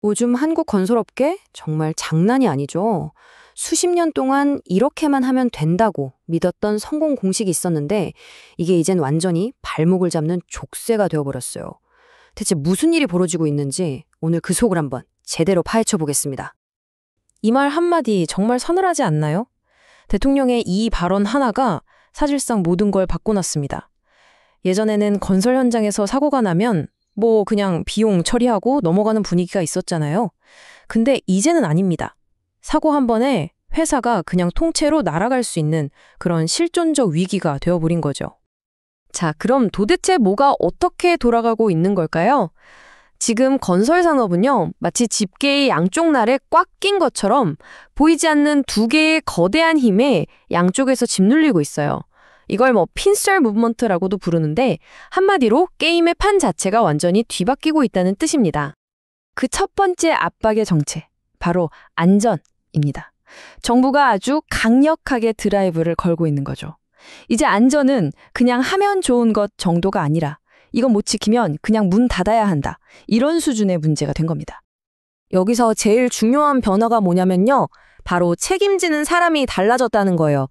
요즘 한국 건설업계 정말 장난이 아니죠. 수십 년 동안 이렇게만 하면 된다고 믿었던 성공 공식이 있었는데 이게 이젠 완전히 발목을 잡는 족쇄가 되어버렸어요. 대체 무슨 일이 벌어지고 있는지 오늘 그 속을 한번 제대로 파헤쳐 보겠습니다. 이 말 한마디 정말 서늘하지 않나요? 대통령의 이 발언 하나가 사실상 모든 걸 바꿔놨습니다. 예전에는 건설 현장에서 사고가 나면 그냥 비용 처리하고 넘어가는 분위기가 있었잖아요. 근데 이제는 아닙니다. 사고 한 번에 회사가 그냥 통째로 날아갈 수 있는 그런 실존적 위기가 되어버린 거죠. 자, 그럼 도대체 뭐가 어떻게 돌아가고 있는 걸까요? 지금 건설 산업은요, 마치 집게의 양쪽 날에 꽉 낀 것처럼 보이지 않는 두 개의 거대한 힘에 양쪽에서 짓눌리고 있어요. 이걸 핀셀 무브먼트라고도 부르는데 한마디로 게임의 판 자체가 완전히 뒤바뀌고 있다는 뜻입니다. 그 첫 번째 압박의 정체, 바로 안전입니다. 정부가 아주 강력하게 드라이브를 걸고 있는 거죠. 이제 안전은 그냥 하면 좋은 것 정도가 아니라 이건 못 지키면 그냥 문 닫아야 한다. 이런 수준의 문제가 된 겁니다. 여기서 제일 중요한 변화가 뭐냐면요. 바로 책임지는 사람이 달라졌다는 거예요.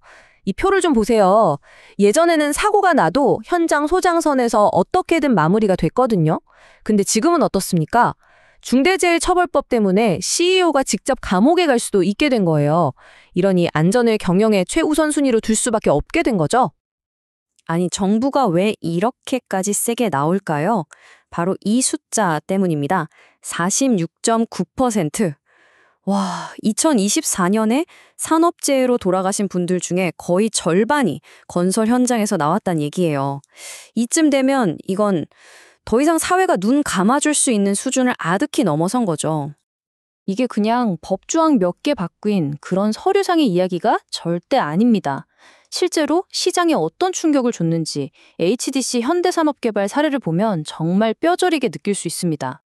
이 표를 좀 보세요. 예전에는 사고가 나도 현장 소장선에서 어떻게든 마무리가 됐거든요. 근데 지금은 어떻습니까? 중대재해처벌법 때문에 CEO가 직접 감옥에 갈 수도 있게 된 거예요. 이러니 안전을 경영의 최우선 순위로 둘 수밖에 없게 된 거죠. 아니, 정부가 왜 이렇게까지 세게 나올까요? 바로 이 숫자 때문입니다. 46.9%. 와, 2024년에 산업재해로 돌아가신 분들 중에 거의 절반이 건설 현장에서 나왔다는 얘기예요. 이쯤 되면 이건 더 이상 사회가 눈 감아줄 수 있는 수준을 아득히 넘어선 거죠. 이게 그냥 법조항 몇 개 바뀐 그런 서류상의 이야기가 절대 아닙니다. 실제로 시장에 어떤 충격을 줬는지 HDC 현대산업개발 사례를 보면 정말 뼈저리게 느낄 수 있습니다.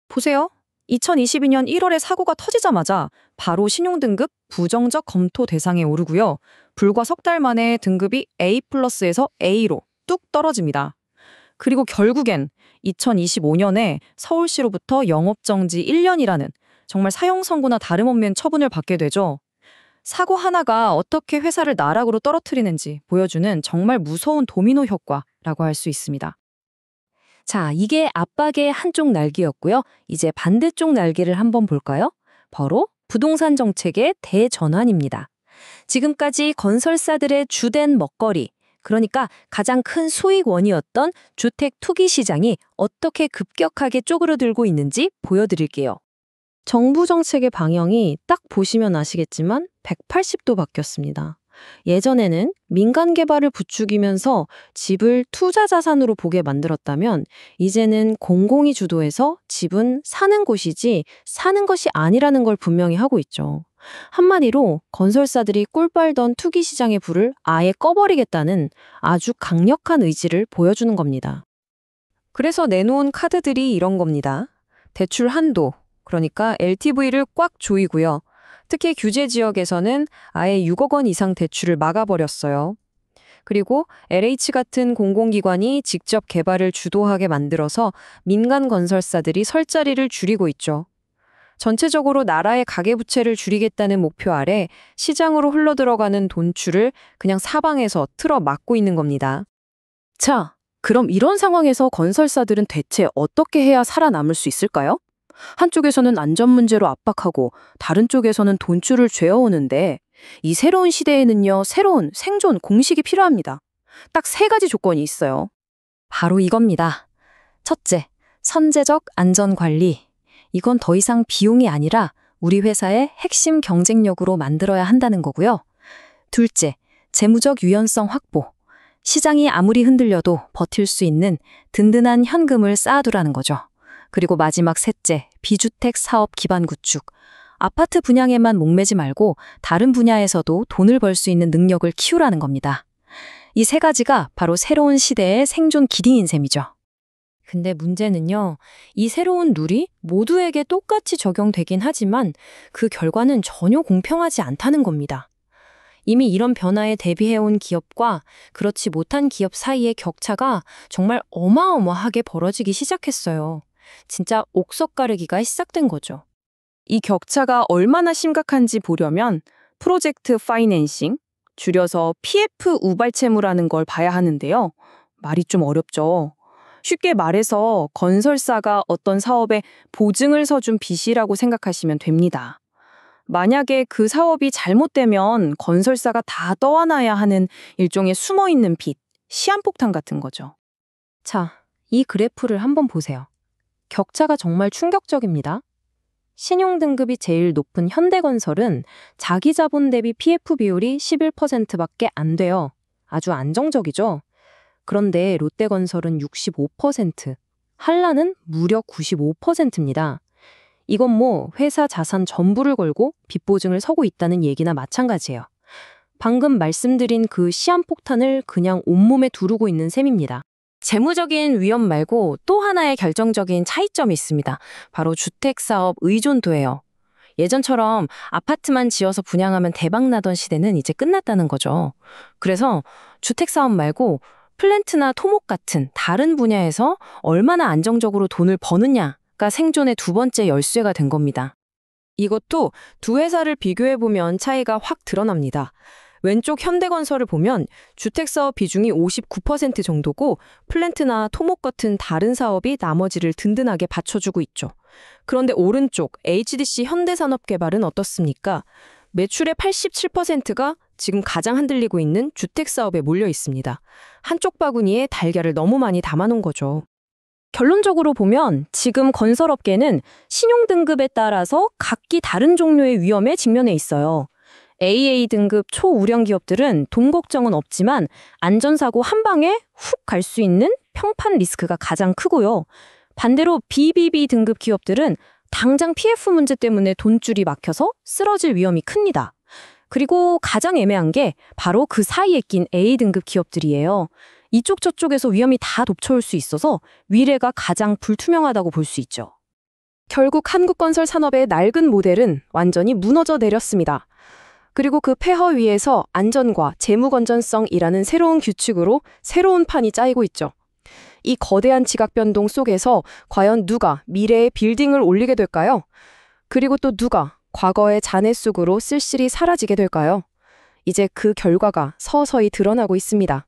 보세요. 2022년 1월에 사고가 터지자마자 바로 신용등급 부정적 검토 대상에 오르고요. 불과 석 달 만에 등급이 A+에서 A로 뚝 떨어집니다. 그리고 결국엔 2025년에 서울시로부터 영업정지 1년이라는 정말 사형 선고나 다름없는 처분을 받게 되죠. 사고 하나가 어떻게 회사를 나락으로 떨어뜨리는지 보여주는 정말 무서운 도미노 효과라고 할 수 있습니다. 자, 이게 압박의 한쪽 날개였고요. 이제 반대쪽 날개를 한번 볼까요? 바로 부동산 정책의 대전환입니다. 지금까지 건설사들의 주된 먹거리, 그러니까 가장 큰 수익원이었던 주택 투기 시장이 어떻게 급격하게 쪼그라들고 있는지 보여드릴게요. 정부 정책의 방향이 딱 보시면 아시겠지만 180도 바뀌었습니다. 예전에는 민간 개발을 부추기면서 집을 투자 자산으로 보게 만들었다면 이제는 공공이 주도해서 집은 사는 곳이지 사는 것이 아니라는 걸 분명히 하고 있죠. 한마디로 건설사들이 꿀 빨던 투기 시장의 불을 아예 꺼버리겠다는 아주 강력한 의지를 보여주는 겁니다. 그래서 내놓은 카드들이 이런 겁니다. 대출 한도, 그러니까 LTV를 꽉 조이고요. 특히 규제 지역에서는 아예 6억 원 이상 대출을 막아버렸어요. 그리고 LH 같은 공공기관이 직접 개발을 주도하게 만들어서 민간 건설사들이 설 자리를 줄이고 있죠. 전체적으로 나라의 가계부채를 줄이겠다는 목표 아래 시장으로 흘러들어가는 돈줄을 그냥 사방에서 틀어 막고 있는 겁니다. 자, 그럼 이런 상황에서 건설사들은 대체 어떻게 해야 살아남을 수 있을까요? 한쪽에서는 안전 문제로 압박하고 다른 쪽에서는 돈줄을 쥐어오는데 이 새로운 시대에는요, 새로운 생존 공식이 필요합니다. 딱 세 가지 조건이 있어요. 바로 이겁니다. 첫째, 선제적 안전관리. 이건 더 이상 비용이 아니라 우리 회사의 핵심 경쟁력으로 만들어야 한다는 거고요. 둘째, 재무적 유연성 확보. 시장이 아무리 흔들려도 버틸 수 있는 든든한 현금을 쌓아두라는 거죠. 그리고 마지막 셋째, 비주택 사업 기반 구축. 아파트 분양에만 목매지 말고 다른 분야에서도 돈을 벌 수 있는 능력을 키우라는 겁니다. 이 세 가지가 바로 새로운 시대의 생존 기딩인 셈이죠. 근데 문제는요, 이 새로운 룰이 모두에게 똑같이 적용되긴 하지만 그 결과는 전혀 공평하지 않다는 겁니다. 이미 이런 변화에 대비해온 기업과 그렇지 못한 기업 사이의 격차가 정말 어마어마하게 벌어지기 시작했어요. 진짜 옥석 가르기가 시작된 거죠. 이 격차가 얼마나 심각한지 보려면 프로젝트 파이낸싱, 줄여서 PF 우발채무라는 걸 봐야 하는데요. 말이 좀 어렵죠. 쉽게 말해서 건설사가 어떤 사업에 보증을 서준 빚이라고 생각하시면 됩니다. 만약에 그 사업이 잘못되면 건설사가 다 떠안아야 하는 일종의 숨어있는 빚, 시한폭탄 같은 거죠. 자, 이 그래프를 한번 보세요. 격차가 정말 충격적입니다. 신용등급이 제일 높은 현대건설은 자기 자본 대비 PF 비율이 11%밖에 안 돼요. 아주 안정적이죠? 그런데 롯데건설은 65%, 한라는 무려 95%입니다. 이건 뭐 회사 자산 전부를 걸고 빚보증을 서고 있다는 얘기나 마찬가지예요. 방금 말씀드린 그 시한폭탄을 그냥 온몸에 두르고 있는 셈입니다. 재무적인 위험 말고 또 하나의 결정적인 차이점이 있습니다. 바로 주택사업 의존도예요. 예전처럼 아파트만 지어서 분양하면 대박나던 시대는 이제 끝났다는 거죠. 그래서 주택사업 말고 플랜트나 토목 같은 다른 분야에서 얼마나 안정적으로 돈을 버느냐가 생존의 두 번째 열쇠가 된 겁니다. 이것도 두 회사를 비교해보면 차이가 확 드러납니다. 왼쪽 현대건설을 보면 주택사업 비중이 59% 정도고 플랜트나 토목 같은 다른 사업이 나머지를 든든하게 받쳐주고 있죠. 그런데 오른쪽 HDC 현대산업개발은 어떻습니까? 매출의 87%가 지금 가장 흔들리고 있는 주택사업에 몰려 있습니다. 한쪽 바구니에 달걀을 너무 많이 담아놓은 거죠. 결론적으로 보면 지금 건설업계는 신용등급에 따라서 각기 다른 종류의 위험에 직면해 있어요. AA 등급 초우량 기업들은 돈 걱정은 없지만 안전사고 한 방에 훅 갈 수 있는 평판 리스크가 가장 크고요. 반대로 BBB 등급 기업들은 당장 PF 문제 때문에 돈줄이 막혀서 쓰러질 위험이 큽니다. 그리고 가장 애매한 게 바로 그 사이에 낀 A 등급 기업들이에요. 이쪽 저쪽에서 위험이 다 덮쳐올 수 있어서 미래가 가장 불투명하다고 볼 수 있죠. 결국 한국건설 산업의 낡은 모델은 완전히 무너져 내렸습니다. 그리고 그 폐허 위에서 안전과 재무 건전성이라는 새로운 규칙으로 새로운 판이 짜이고 있죠. 이 거대한 지각 변동 속에서 과연 누가 미래의 빌딩을 올리게 될까요? 그리고 또 누가 과거의 잔해 쑥으로 쓸쓸히 사라지게 될까요? 이제 그 결과가 서서히 드러나고 있습니다.